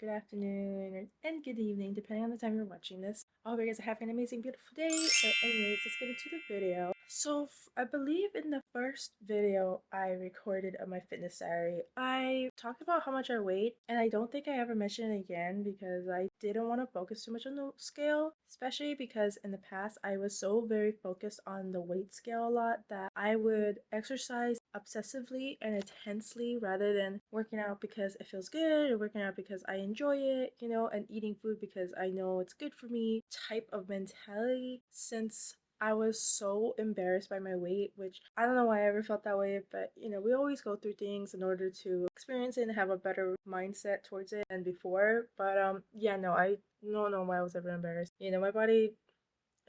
good afternoon, and good evening, depending on the time you're watching this. I hope you guys are having an amazing, beautiful day. But anyways, let's get into the video. So I believe in the first video I recorded of my fitness diary, I talked about how much I weighed, and I don't think I ever mentioned it again because I didn't want to focus too much on the scale, especially because in the past I was so very focused on the weight scale a lot that I would exercise obsessively and intensely rather than working out because it feels good or working out because I enjoy it, and eating food because I know it's good for me type of mentality since I was so embarrassed by my weight, which I don't know why I ever felt that way, but we always go through things in order to experience it and have a better mindset towards it than before. But yeah, no, I don't know why I was ever embarrassed. My body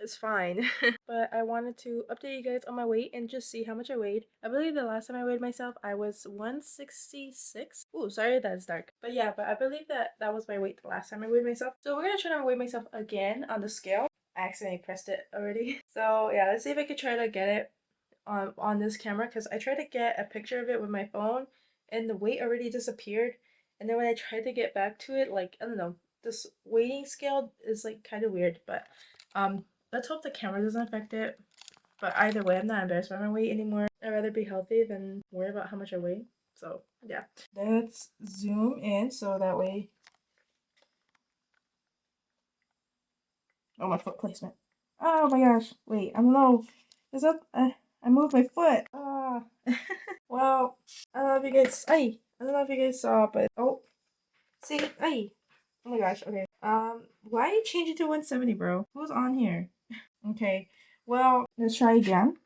is fine. But I wanted to update you guys on my weight and just see how much I weighed. I believe the last time I weighed myself, I was 166. Ooh, sorry that's dark. But yeah, but I believe that was my weight the last time I weighed myself. So we're gonna try to weigh myself again on the scale. I accidentally pressed it already. So yeah, let's see if I could try to get it on this camera because I tried to get a picture of it with my phone and the weight already disappeared. And then when I tried to get back to it, like, I don't know, this weighing scale is like kind of weird, but let's hope the camera doesn't affect it. But either way, I'm not embarrassed by my weight anymore. I'd rather be healthy than worry about how much I weigh. So yeah. Let's zoom in so that way. Oh, my foot placement. Oh my gosh. Wait, I'm low. Is that I moved my foot. Ah. Well, I don't know if you guys I don't know if you guys saw, but oh, see, oh my gosh, okay. Why you change it to 170, bro? Who's on here? Okay. Well, let's try again.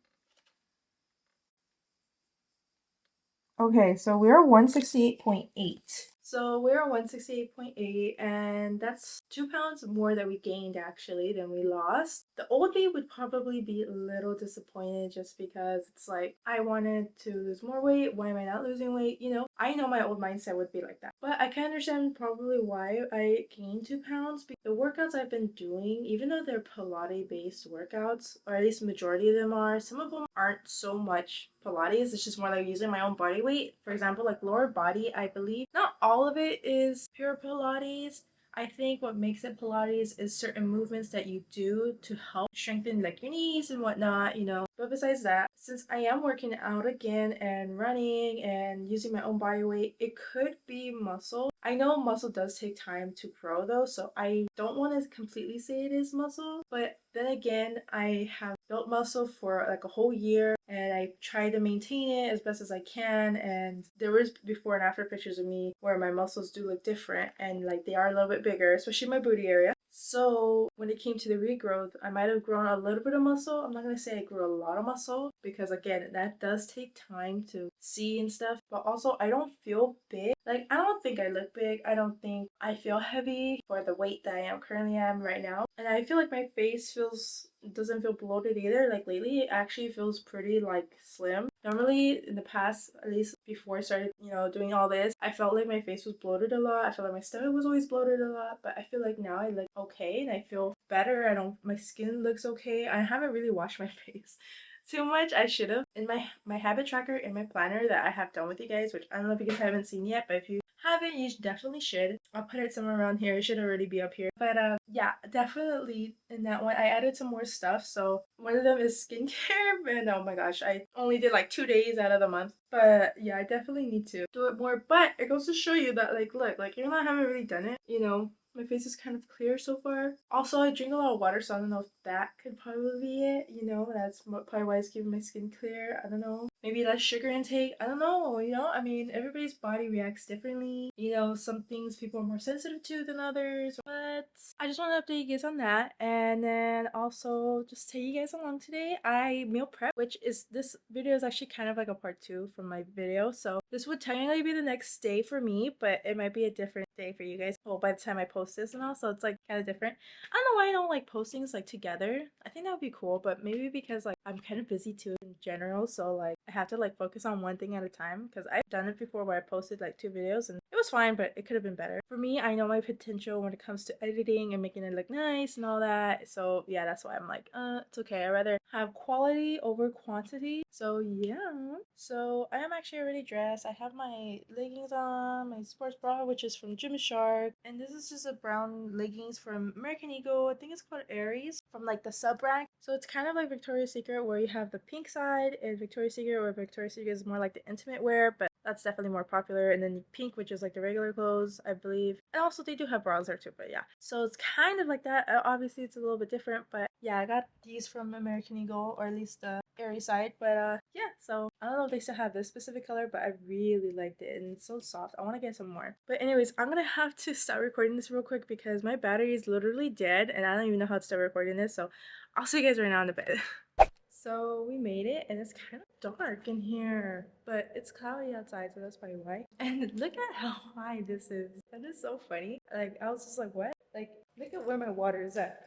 Okay, so we're 168.8. So we're 168.8, and that's 2 pounds more that we gained actually than we lost. The old me would probably be a little disappointed just because it's like I wanted to lose more weight. Why am I not losing weight? I know my old mindset would be like that. But I can understand probably why I gained 2 pounds. The workouts I've been doing, even though they're Pilates based workouts, or at least majority of them are, some of them aren't so much Pilates. It's just more like using my own body weight. For example, like lower body, I believe not all of it is pure Pilates. I think what makes it Pilates is certain movements that you do to help strengthen like your knees and whatnot. But besides that, since I am working out again and running and using my own body weight, it could be muscle. I know muscle does take time to grow though, so I don't want to completely say it is muscle, but then again, I have built muscle for like a whole year and I try to maintain it as best as I can. And there was before and after pictures of me where my muscles do look different and like they are a little bit bigger, especially my booty area. So when it came to the regrowth, I might have grown a little bit of muscle. I'm not gonna say I grew a lot of muscle because again, that does take time to see and stuff. But also, I don't feel big. Like I don't think I look big. I don't think I feel heavy for the weight that I am currently am right now. And I feel like my face doesn't feel bloated either. Like lately, it actually feels pretty like slim. Normally, in the past, at least before I started, doing all this, I felt like my face was bloated a lot. I felt like my stomach was always bloated a lot. But I feel like now I look okay and I feel better. My skin looks okay. I haven't really washed my face too much. I should have. In my habit tracker in my planner that I have done with you guys, which I don't know if you guys haven't seen yet, but if you haven't, you definitely should. I'll put it somewhere around here. It should already be up here. But yeah, definitely in that one I added some more stuff. So one of them is skincare, and oh my gosh, I only did like 2 days out of the month. But yeah, I definitely need to do it more. But it goes to show you that like look, like even though I haven't really done it. My face is kind of clear so far. Also, I drink a lot of water, so I don't know if that could probably be it. That's probably why it's keeping my skin clear. I don't know. Maybe less sugar intake. I don't know. I mean, everybody's body reacts differently. Some things people are more sensitive to than others. But I just want to update you guys on that. And then also just take you guys along today. I meal prep, which is this video is actually kind of like a part 2 from my video. So this would technically be the next day for me, but it might be a different day for you guys. Well, by the time I post this and all, so it's like kind of different. I don't know why I don't like postings like together. I think that would be cool, but maybe because like I'm kind of busy too and general, so like I have to like focus on one thing at a time because I've done it before where I posted like 2 videos and it was fine, but it could have been better. For me, I know my potential when it comes to editing and making it look nice and all that. So yeah, that's why I'm like, it's okay. I'd rather have quality over quantity. So yeah. So I am actually already dressed. I have my leggings on, my sports bra, which is from Gymshark, and this is just a brown leggings from American Eagle. I think it's called Aries from like the sub brand. So it's kind of like Victoria's Secret where you have the pink side and Victoria's Secret, where Victoria's Secret is more like the intimate wear, but that's definitely more popular. And then pink, which is like the regular clothes, I believe. And also they do have bras there too, but yeah. So it's kind of like that. Obviously it's a little bit different, but yeah, I got these from American Eagle, or at least the Airy side. But yeah, so I don't know if they still have this specific color, but I really liked it and it's so soft. I want to get some more. But anyways, I'm gonna have to start recording this real quick because my battery is literally dead and I don't even know how to start recording this. So I'll see you guys right now in the bed. So we made it and it's kind of dark in here, but it's cloudy outside, so that's probably why. And look at how high this is. That is so funny. Like I was just like, what? Like look at where my water is at.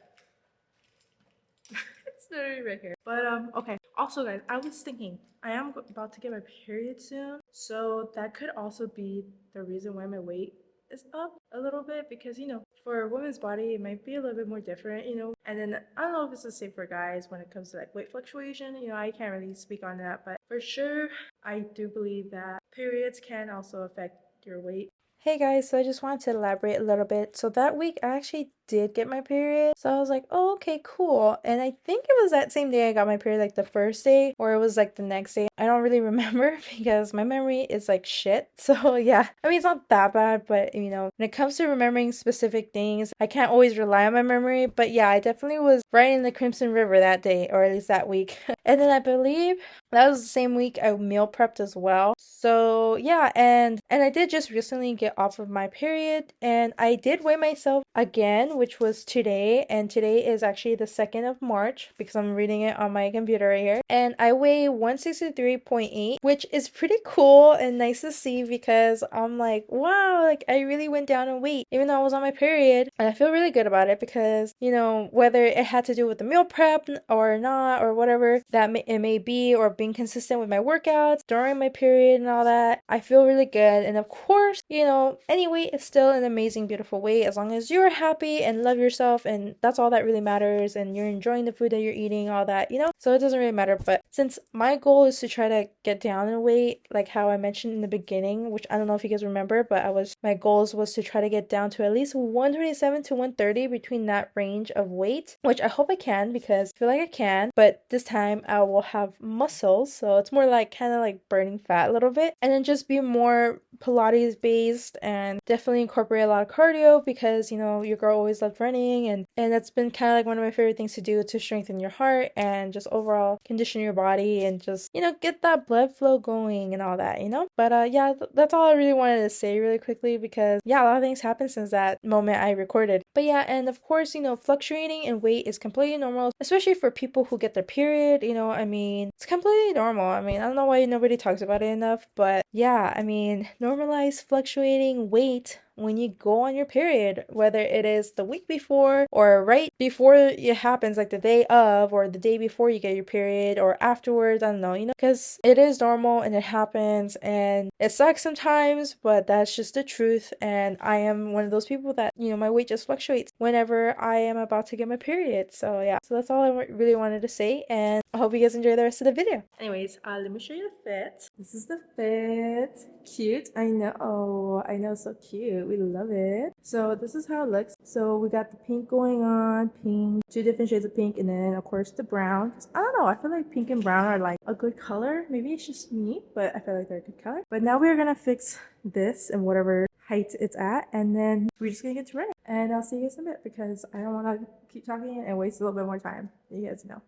It's literally right here. But okay. Also guys, I was thinking I am about to get my period soon, so that could also be the reason why my weight is up a little bit, because for a woman's body it might be a little bit more different, and then I don't know if it's the same for guys when it comes to like weight fluctuation. I can't really speak on that, but for sure I do believe that periods can also affect your weight. Hey guys, so I just wanted to elaborate a little bit. So that week I actually did get my period. So I was like, oh, okay, cool. And I think it was that same day I got my period, like the first day, or it was like the next day. I don't really remember because my memory is like shit. So yeah, I mean, it's not that bad, but when it comes to remembering specific things, I can't always rely on my memory. But yeah, I definitely was right in the Crimson River that day, or at least that week. And then I believe that was the same week I meal prepped as well. So yeah, and I did just recently get off of my period, and I did weigh myself again, which was today, and today is actually the 2nd of March because I'm reading it on my computer right here. And I weigh 163.8, which is pretty cool and nice to see because I'm like, wow, like I really went down in weight even though I was on my period. And I feel really good about it because, whether it had to do with the meal prep or not, or whatever it may be, or being consistent with my workouts during my period and all that, I feel really good. And of course, any weight is still an amazing, beautiful weight as long as you're happy and love yourself, and that's all that really matters, and you're enjoying the food that you're eating, all that, so it doesn't really matter. But since my goal is to try to get down in weight, like how I mentioned in the beginning, which I don't know if you guys remember, but my goals was to try to get down to at least 127 to 130, between that range of weight, which I hope I can because I feel like I can. But this time I will have muscles, so it's more like kind of like burning fat a little bit, and then just be more Pilates based, and definitely incorporate a lot of cardio because your girl always loved running, and that's been kind of like one of my favorite things to do, to strengthen your heart and just overall condition your body and just get that blood flow going and all that. But yeah, that's all I really wanted to say really quickly because yeah, a lot of things happened since that moment I recorded. But yeah, and of course, fluctuating in weight is completely normal, especially for people who get their period. I mean, it's completely normal. I mean, I don't know why nobody talks about it enough, but yeah, I mean, normalize fluctuating weight when you go on your period, whether it is the week before or right before it happens, like the day of or the day before you get your period or afterwards. I don't know, because it is normal and it happens and it sucks sometimes, but that's just the truth. And I am one of those people that, my weight just fluctuates whenever I am about to get my period. So yeah, so that's all I really wanted to say, and I hope you guys enjoy the rest of the video. Anyways, let me show you the fit. This is the fit. Cute. I know, so cute. We love it. So this is how it looks. So we got the pink going on, pink, 2 different shades of pink, and then of course the brown. I don't know, I feel like pink and brown are like a good color. Maybe it's just me, but I feel like they're a good color. But now we're gonna fix this and whatever height it's at, and then we're just gonna get to running. And I'll see you guys in a bit because I don't want to keep talking and waste a little bit more time. You guys know.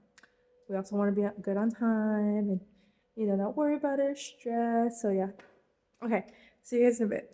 We also want to be good on time and not worry about it, stress. So yeah. Okay, see you guys in a bit.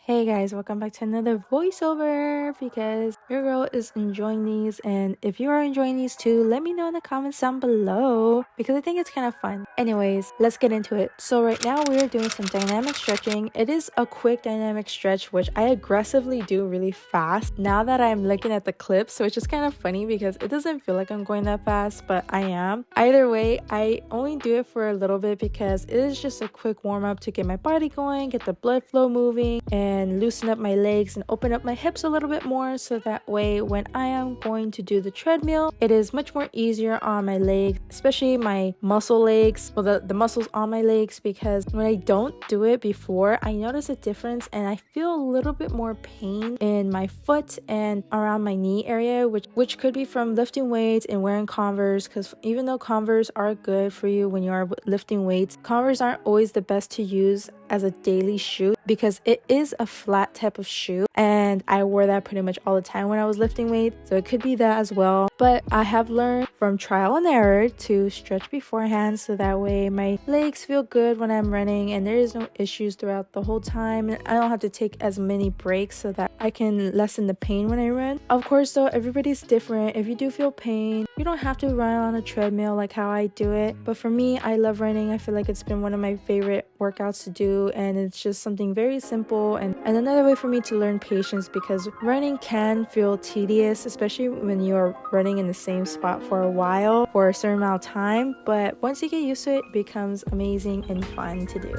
Hey guys, welcome back to another voiceover because your girl is enjoying these, and if you are enjoying these too, let me know in the comments down below because I think it's kind of fun. Anyways, let's get into it. So right now we're doing some dynamic stretching. It is a quick dynamic stretch which I aggressively do really fast now that I'm looking at the clips, which is kind of funny because it doesn't feel like I'm going that fast, but I am. Either way, I only do it for a little bit because it is just a quick warm-up to get my body going, get the blood flow moving, and loosen up my legs and open up my hips a little bit more, so that way when I am going to do the treadmill, it is much more easier on my legs, especially my muscle legs, well the muscles on my legs, because when I don't do it before, I notice a difference and I feel a little bit more pain in my foot and around my knee area, which could be from lifting weights and wearing Converse, because even though Converse are good for you when you are lifting weights, Converse aren't always the best to use as a daily shoe because it is a flat type of shoe, and I wore that pretty much all the time when I was lifting weights, so it could be that as well. But I have learned from trial and error to stretch beforehand, so that way my legs feel good when I'm running and there is no issues throughout the whole time, and I don't have to take as many breaks so that I can lessen the pain when I run. Of course though, everybody's different. If you do feel pain, you don't have to run on a treadmill like how I do it, but for me, I love running. I feel like it's been one of my favorite workouts to do, and it's just something very simple and another way for me to learn patience, because running can feel tedious, especially when you're running in the same spot for a while for a certain amount of time, but once you get used to it, it becomes amazing and fun to do.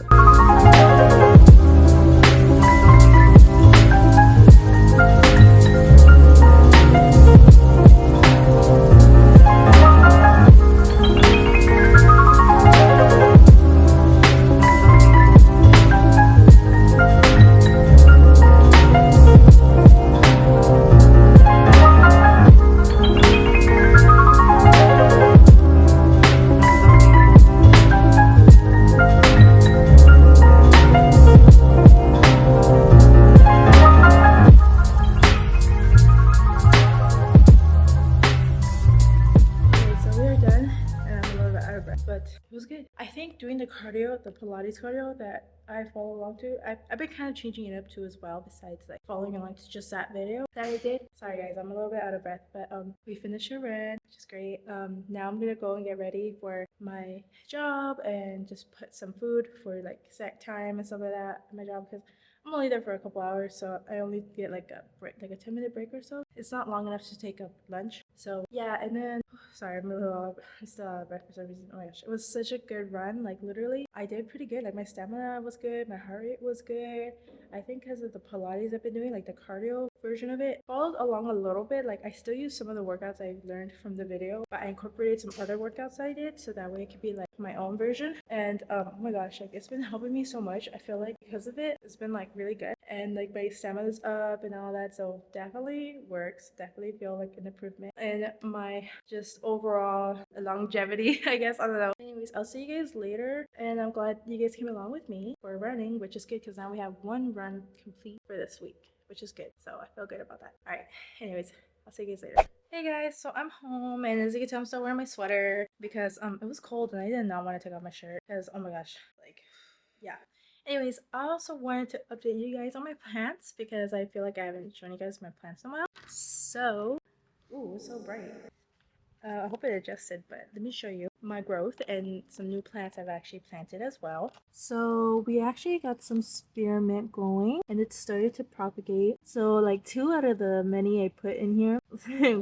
But it was good. I think doing the cardio, the Pilates cardio that I follow along to, I've been kind of changing it up too as well, besides like following along to just that video that I did. Sorry guys, I'm a little bit out of breath, but we finished our run, which is great. Now I'm gonna go and get ready for my job and just put some food for like set time and stuff like that at my job, because I'm only there for a couple hours, so I only get like a break, like a 10-minute break or so. It's not long enough to take a lunch. So yeah, and then sorry, I'm still out of breath for some reason. Oh my gosh, it was such a good run. Like literally, I did pretty good. Like my stamina was good, my heart rate was good. I think because of the Pilates I've been doing, like the cardio version of it, followed along a little bit. Like I still use some of the workouts I learned from the video, but I incorporated some other workouts I did, so that way it could be like my own version. And oh my gosh, like it's been helping me so much. I feel like because of it, it's been like really good, and like my stamina's up and all that, so definitely works. Definitely feel like an improvement and my just overall longevity, I guess. I don't know. Anyways, I'll see you guys later, and I'm glad you guys came along with me for running, which is good because now we have one run complete for this week, which is good. So I feel good about that. All right. Anyways, I'll see you guys later. Hey guys, so I'm home, and as you can tell, I'm still wearing my sweater because it was cold and I did not want to take off my shirt because oh my gosh, like yeah. Anyways, I also wanted to update you guys on my plants because I feel like I haven't shown you guys my plants in a while. So, ooh, it's so bright. I hope it adjusted, but let me show you my growth and some new plants I've actually planted as well. So we actually got some spearmint growing and it started to propagate. So like 2 out of the many I put in here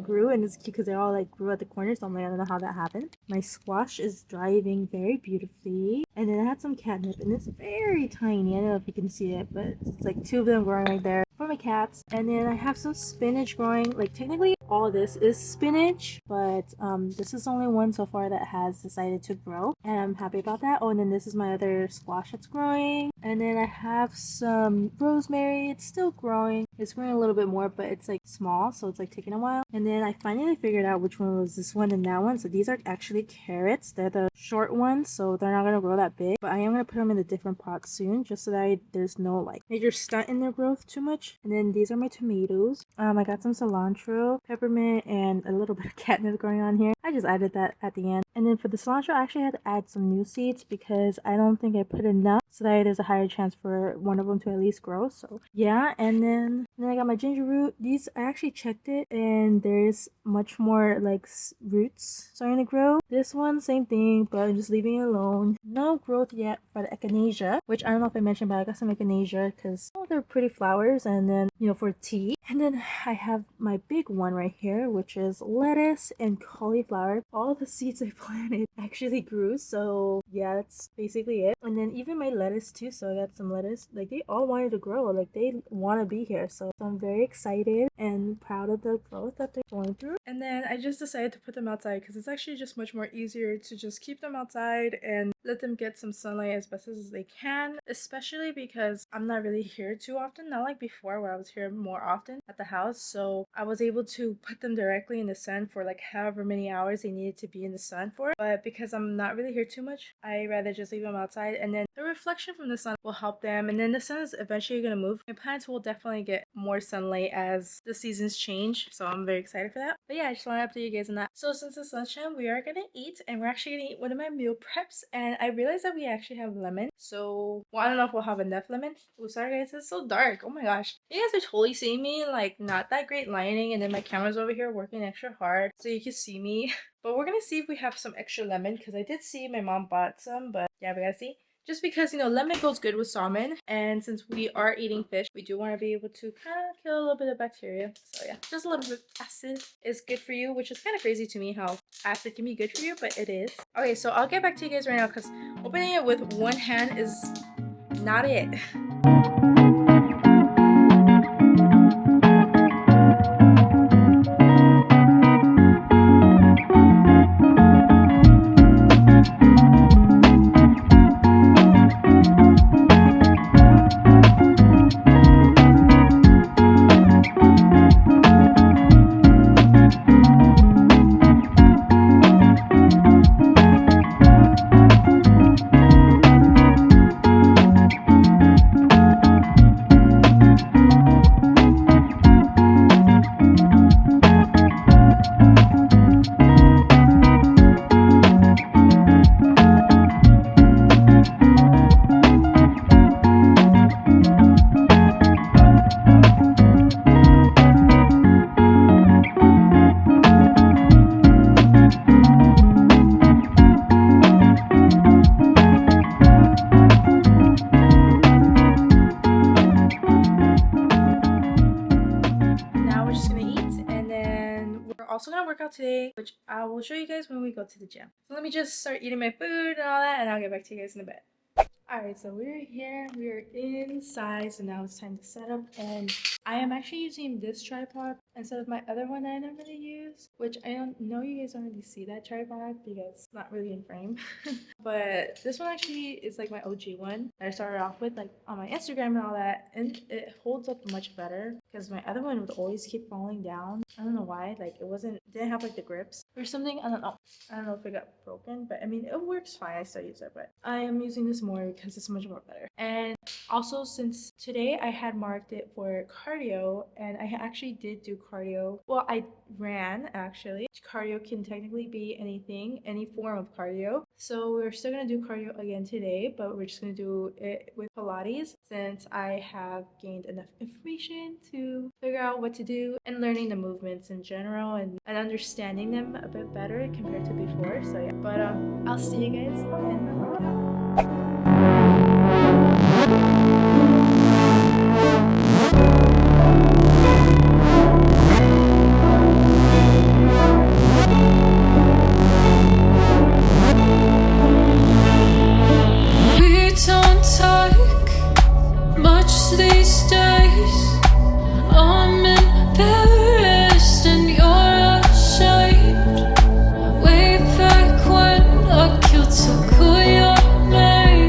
grew, and it's cute because they all like grew at the corners. So I'm like, I don't know how that happened. My squash is thriving very beautifully. And then I had some catnip and it's very tiny. I don't know if you can see it, but it's like 2 of them growing right there for my cats. And then I have some spinach growing. Like technically all this is spinach, but this is only one so far that has decided to grow, and I'm happy about that. Oh, and then this is my other squash that's growing, and then I have some rosemary. It's still growing. It's growing a little bit more, but it's like small, so it's like taking a while. And then I finally figured out which one was this one and that one. So these are actually carrots. They're the short ones, so they're not gonna grow that big, but I am gonna put them in a different pot soon, just so that there's no like major stunt in their growth too much. And then these are my tomatoes. I got some cilantro, peppermint, and a little bit of catnip going on here. I just added that at the end. And then for the cilantro, I actually had to add some new seeds because I don't think I put enough so that there's a higher chance for one of them to at least grow. So yeah, and then I got my ginger root. These, I actually checked it and there's much more like roots starting to grow. This one, same thing, but I'm just leaving it alone. No growth yet for the echinacea, which I don't know if I mentioned, but I got some echinacea because they're pretty flowers. And then, you know, for tea. And then I have my big one right here, which is lettuce and cauliflower. All the seeds I planted actually grew, so yeah, that's basically it. And then even my lettuce too, so I got some lettuce. Like, they all wanted to grow, like they want to be here, so I'm very excited and proud of the growth that they're going through. And then I just decided to put them outside because it's actually just much more easier to just keep them outside and let them get some sunlight as best as they can, especially because I'm not really here too often, not like before where I was here more often at the house. So I was able to put them directly in the sun for like however many hours they needed to be in the sun for. But because I'm not really here too much, I rather just leave them outside, and then the reflection from the sun will help them, and then the sun is eventually going to move. My plants will definitely get more sunlight as the seasons change, so I'm very excited for that. But yeah, I just want to update you guys on that. So since it's lunchtime, we are going to eat, and we're actually going to eat one of my meal preps, and I realized that we actually have lemon. So, well, I don't know if we'll have enough lemon. Oh, sorry guys, it's so dark. Oh my gosh. You guys are totally seeing me, like, not that great lighting, and then my camera's over here working extra hard so you can see me. But we're gonna see if we have some extra lemon, because I did see my mom bought some, but yeah, we gotta see. Just because, you know, lemon goes good with salmon, and since we are eating fish, we do want to be able to kind of kill a little bit of bacteria. So yeah, just a little bit of acid is good for you, which is kind of crazy to me how acid can be good for you, but it is. Okay, so I'll get back to you guys right now because opening it with one hand is not it. Also gonna work out today, which I will show you guys when we go to the gym. So let me just start eating my food and all that, and I'll get back to you guys in a bit. Alright, so we're here, we're inside, so now it's time to set up, and I am actually using this tripod instead of my other one that I don't really use, which I don't know you guys don't really see that tripod because it's not really in frame. But this one actually is like my OG one that I started off with, like on my Instagram and all that, and it holds up much better because my other one would always keep falling down. I don't know why, like it didn't have like the grips or something. I don't know if it got broken, but I mean it works fine. I still use it, but I am using this more because it's much more better. And also, since today I had marked it for cardio, and I actually did do cardio. Well, I ran actually. Cardio can technically be anything, any form of cardio. So we're still gonna do cardio again today, but we're just gonna do it with Pilates since I have gained enough information to figure out what to do and learning the movements in general and understanding them a bit better compared to before. So yeah, but I'll see you guys in the workout. These days I'm embarrassed and you're ashamed. Way back when I killed to call your name.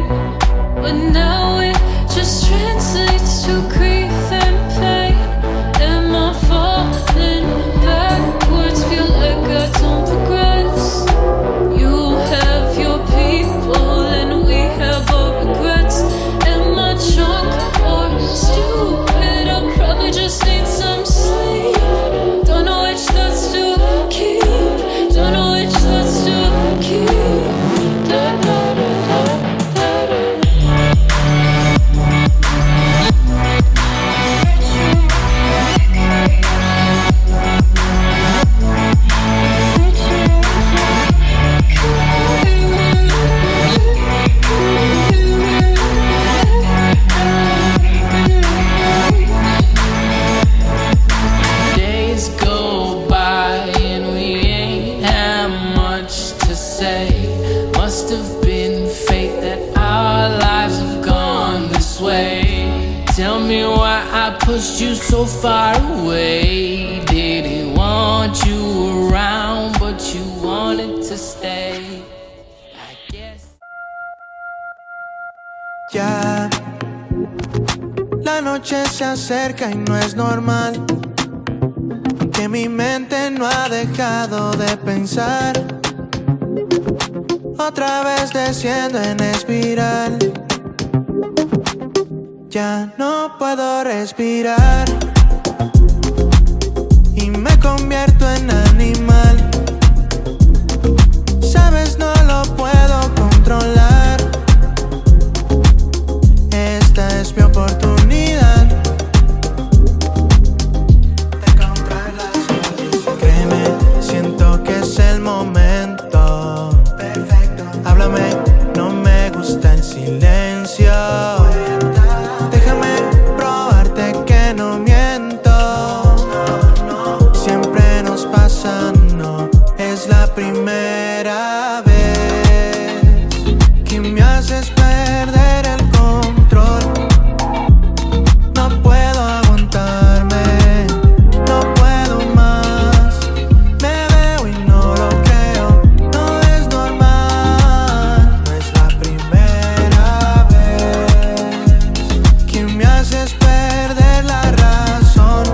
lost you so far away. Didn't want you around, but you wanted to stay. I guess. Ya, la noche se acerca y no es normal que mi mente no ha dejado de pensar. Otra vez desciendo en espiral. Ya no puedo respirar y me convierto en animal. Sabes, no lo puedo controlar. Esta es mi oportunidad de encontrar la solución. Créeme, siento que es el momento perfecto. Háblame, no me gusta el silencio. Déjame probarte que no miento. Siempre nos pasa, no es la primera vez que me haces perder el control. No puedo aguantarme, no puedo más. Me veo y no lo creo, no es normal. No es la primera vez que me haces perder la razón.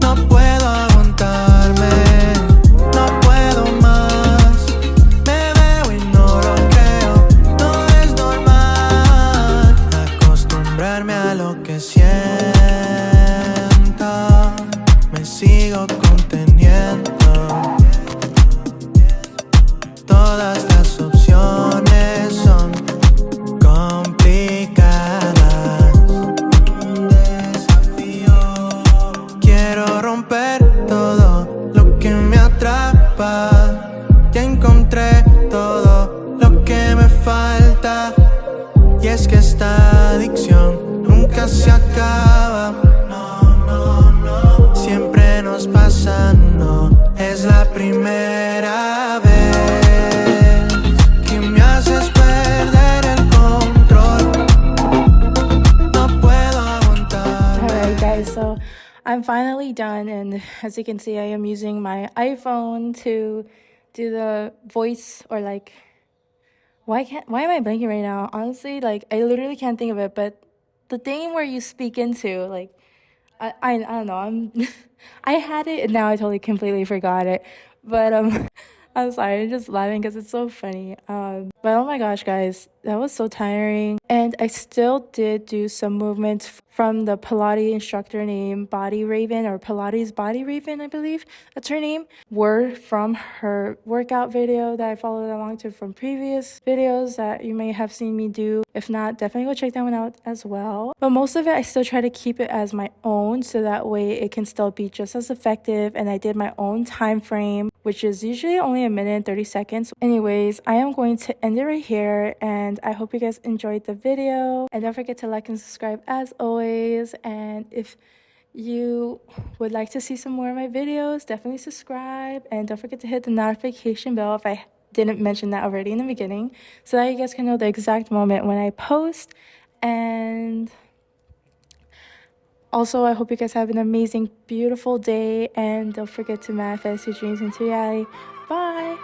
No puedo aguantarme, no puedo más. Me veo y no lo creo, no es normal. Acostumbrarme a lo que siento, me sigo conteniendo. Todas las opciones son complicadas. Un desafío. Quiero romper todo lo que me atrapa. Ya encontré todo lo que me falta. Y es que esta adicción nunca se acaba. No, no, no. Siempre nos pasa, no es la primera vez que me haces perder el control. No puedo aguantar. Alright guys, so I'm finally done, and as you can see, I am using my iPhone to do the voice, or like, why am I blanking right now? Honestly, like, I literally can't think of it, but the thing where you speak into, like, I don't know, I had it and now I totally completely forgot it. But I'm sorry, I'm just laughing because it's so funny. But oh my gosh, guys, that was so tiring. And I still did do some movements from the Pilates instructor named Body Raven, or Pilates Body Raven, I believe that's her name. Were from her workout video that I followed along to from previous videos that you may have seen me do. If not, definitely go check that one out as well. But most of it, I still try to keep it as my own, so that way it can still be just as effective. And I did my own time frame, which is usually only a minute and 30 seconds. Anyways, I am going to end it right here, and I hope you guys enjoyed the video. And don't forget to like and subscribe as always. And if you would like to see some more of my videos, definitely subscribe, and don't forget to hit the notification bell if I didn't mention that already in the beginning, so that you guys can know the exact moment when I post. And also, I hope you guys have an amazing, beautiful day, and don't forget to manifest your dreams into reality. Bye.